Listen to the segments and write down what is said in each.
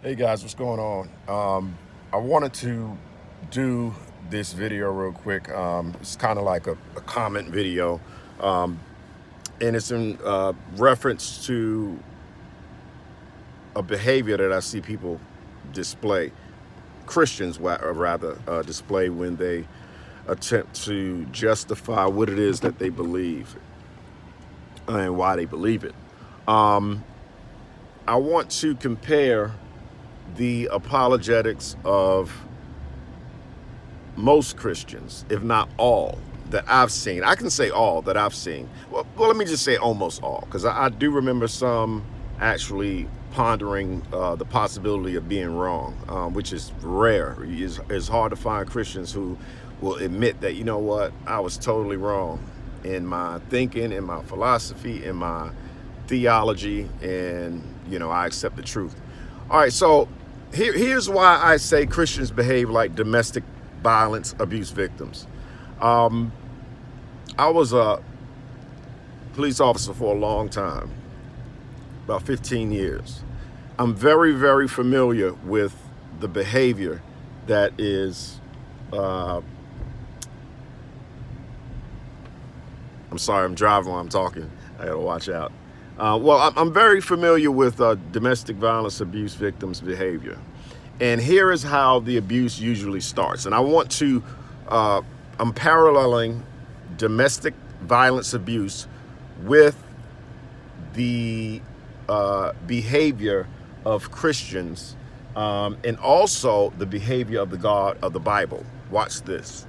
Hey guys, what's going on? I wanted to do this video real quick. It's kind of like a comment video, and it's in reference to a behavior that I see people display, Christians rather display when they attempt to justify what it is that they believe and why they believe it. I want to compare the apologetics of most Christians, if not all, that I've seen. I can say all that I've seen. Well, let me just say almost all, because I do remember some actually pondering the possibility of being wrong, which is rare. It's hard to find Christians who will admit that, you know what, I was totally wrong in my thinking, in my philosophy, in my theology, and, I accept the truth. All right, so here's why I say Christians behave like domestic violence abuse victims. I was a police officer for a long time, about 15 years. I'm very, very familiar with the behavior that is, I'm sorry, I'm driving while I'm talking. I gotta watch out. I'm very familiar with domestic violence abuse victims' behavior. And here is how the abuse usually starts. And I want to, I'm paralleling domestic violence abuse with the behavior of Christians and also the behavior of the God of the Bible. Watch this.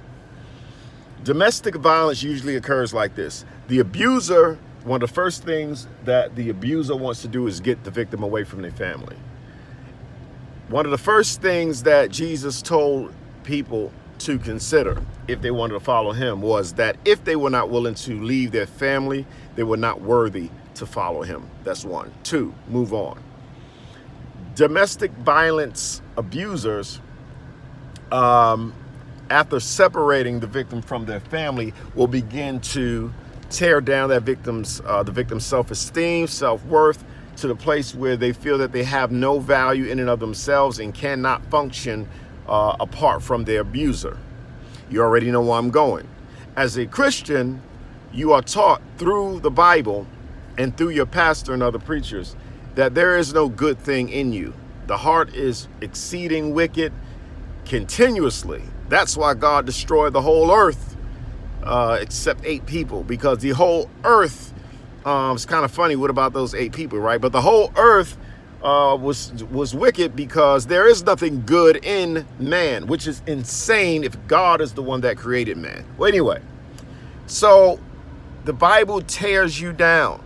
Domestic violence usually occurs like this. The abuser, one of the first things that the abuser wants to do is get the victim away from their family. One of the first things that Jesus told people to consider if they wanted to follow him was that if they were not willing to leave their family, they were not worthy to follow him. That's one. Two, move on. Domestic violence abusers, after separating the victim from their family, will begin to tear down that the victim's self-esteem, self-worth, to the place where they feel that they have no value in and of themselves and cannot function apart from their abuser. You already know where I'm going. As a Christian, you are taught through the Bible and through your pastor and other preachers that there is no good thing in you. The heart is exceeding wicked continuously. That's why God destroyed the whole earth except 8 people, because the whole earth, it's kind of funny, what about those 8 people, right? But the whole earth was wicked because there is nothing good in man, which is insane if God is the one that created man. Well, anyway, so the Bible tears you down.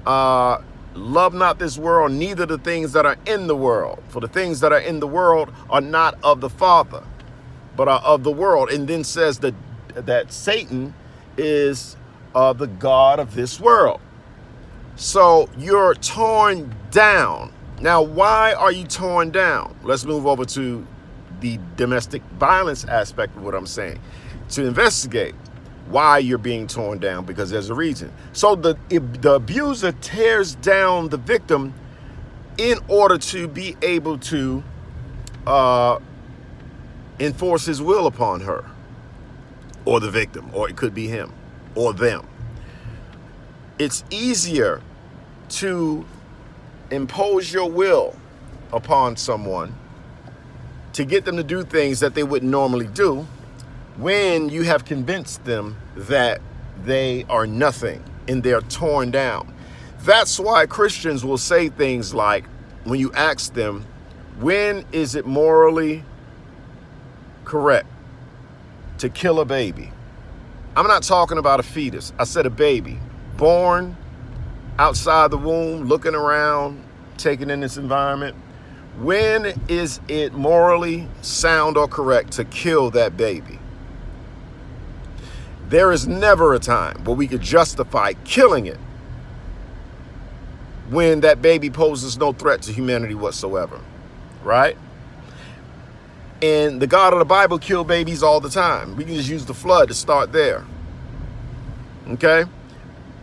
Love not this world, neither the things that are in the world. For the things that are in the world are not of the Father, but are of the world. And then says that Satan is the God of this world. So you're torn down. Now, why are you torn down? Let's move over to the domestic violence aspect of what I'm saying. To investigate why you're being torn down, because there's a reason. So the abuser tears down the victim in order to be able to enforce his will upon her or the victim, or it could be him or them. It's easier to impose your will upon someone to get them to do things that they wouldn't normally do when you have convinced them that they are nothing and they're torn down. That's why Christians will say things like, when you ask them, when is it morally correct to kill a baby? I'm not talking about a fetus. I said a baby born outside the womb, looking around, taking in this environment. When is it morally sound or correct to kill that baby? There is never a time where we could justify killing it when that baby poses no threat to humanity whatsoever, right? And the God of the Bible killed babies all the time. We can just use the flood to start there. Okay?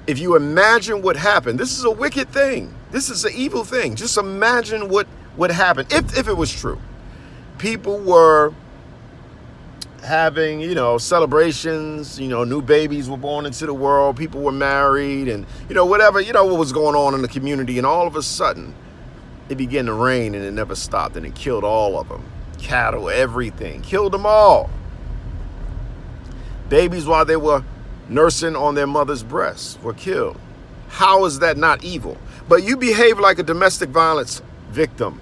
If you imagine what happened, this is a wicked thing. This is an evil thing. Just imagine what would happen if it was true. People were having, celebrations, new babies were born into the world, people were married, and, whatever, what was going on in the community. And all of a sudden, it began to rain, and it never stopped, and it killed all of them. Cattle, everything, killed them all. Babies, while they were nursing on their mother's breasts, were killed. How is that not evil? But you behave like a domestic violence victim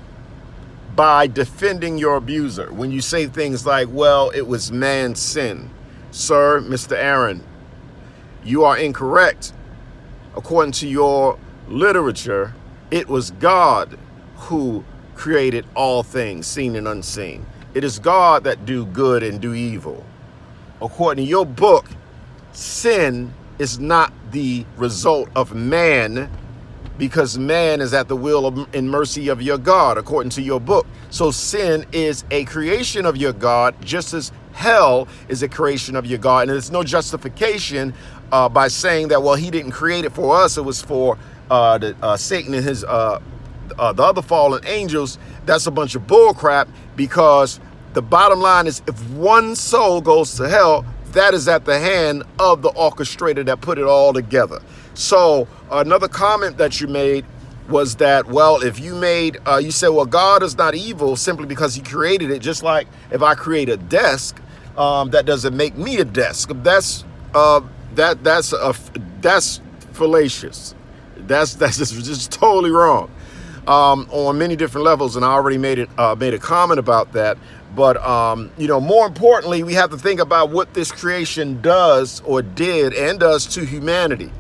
by defending your abuser when you say things like, well, it was man's sin. Sir, Mr. Aaron, you are incorrect. According to your literature, it was God who created all things, seen and unseen. It is God that do good and do evil. According to your book, sin is not the result of man, because man is at the will and mercy of your God, according to your book. So sin is a creation of your God, just as hell is a creation of your God. And there's no justification by saying that, well, he didn't create it for us. It was for Satan and his the other fallen angels. That's a bunch of bull crap, because the bottom line is, if one soul goes to hell, that is at the hand of the orchestrator that put it all together. So another comment that you made was that, well, if you you said, well, God is not evil simply because he created it. Just like if I create a desk, that doesn't make me a desk. That's fallacious. That's just totally wrong on many different levels. And I already made a comment about that. But, more importantly, we have to think about what this creation does or did and does to humanity.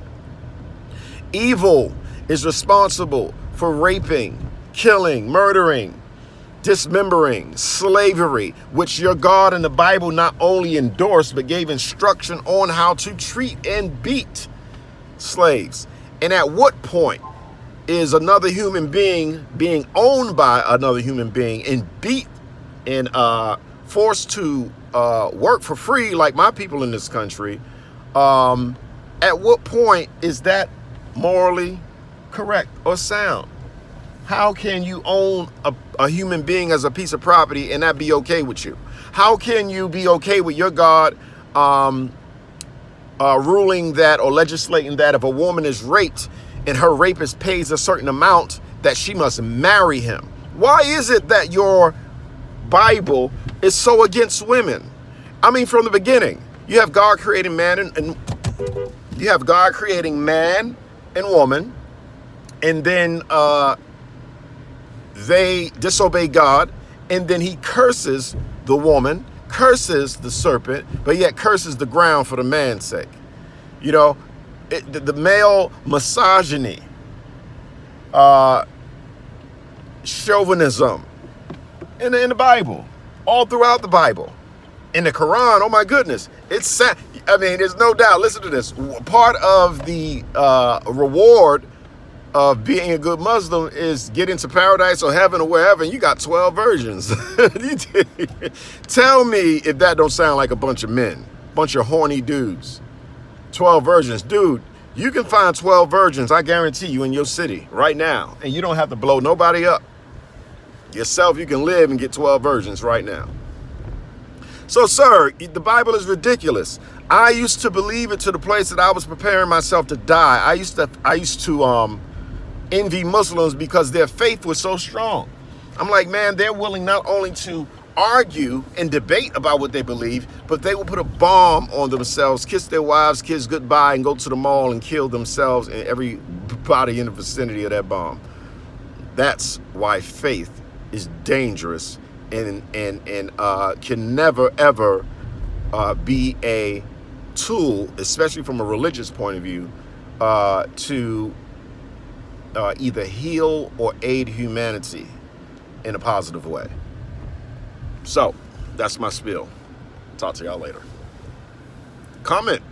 Evil is responsible for raping, killing, murdering, dismembering, slavery, which your God in the Bible not only endorsed, but gave instruction on how to treat and beat slaves. And at what point is another human being owned by another human being and beat and forced to work for free, like my people in this country? At what point is that morally correct or sound? How can you own a human being as a piece of property and that be okay with you? How can you be okay with your God ruling that or legislating that if a woman is raped and her rapist pays a certain amount, that she must marry him? Why is it that your Bible is so against women? I mean, from the beginning, you have God creating man and you have God creating man and woman, and then they disobey God, and then he curses the woman, curses the serpent, but yet curses the ground for the man's sake. The male misogyny, chauvinism in the Bible, all throughout the Bible. In the Quran, oh my goodness, it's sad. I mean, there's no doubt. Listen to this. Part of the reward of being a good Muslim is getting to paradise or heaven or wherever, and you got 12 virgins. Tell me if that don't sound like a bunch of men, bunch of horny dudes. 12 virgins. Dude, you can find 12 virgins, I guarantee you, in your city right now, and you don't have to blow nobody up. Yourself, you can live and get 12 virgins right now. So, sir, the Bible is ridiculous. I used to believe it to the place that I was preparing myself to die. I used to envy Muslims because their faith was so strong. I'm like, man, they're willing not only to argue and debate about what they believe, but they will put a bomb on themselves, kiss their wives, kids goodbye, and go to the mall and kill themselves and everybody in the vicinity of that bomb. That's why faith is dangerous and can never, ever be a tool, especially from a religious point of view, to either heal or aid humanity in a positive way. So that's my spiel. Talk to y'all later. Comment.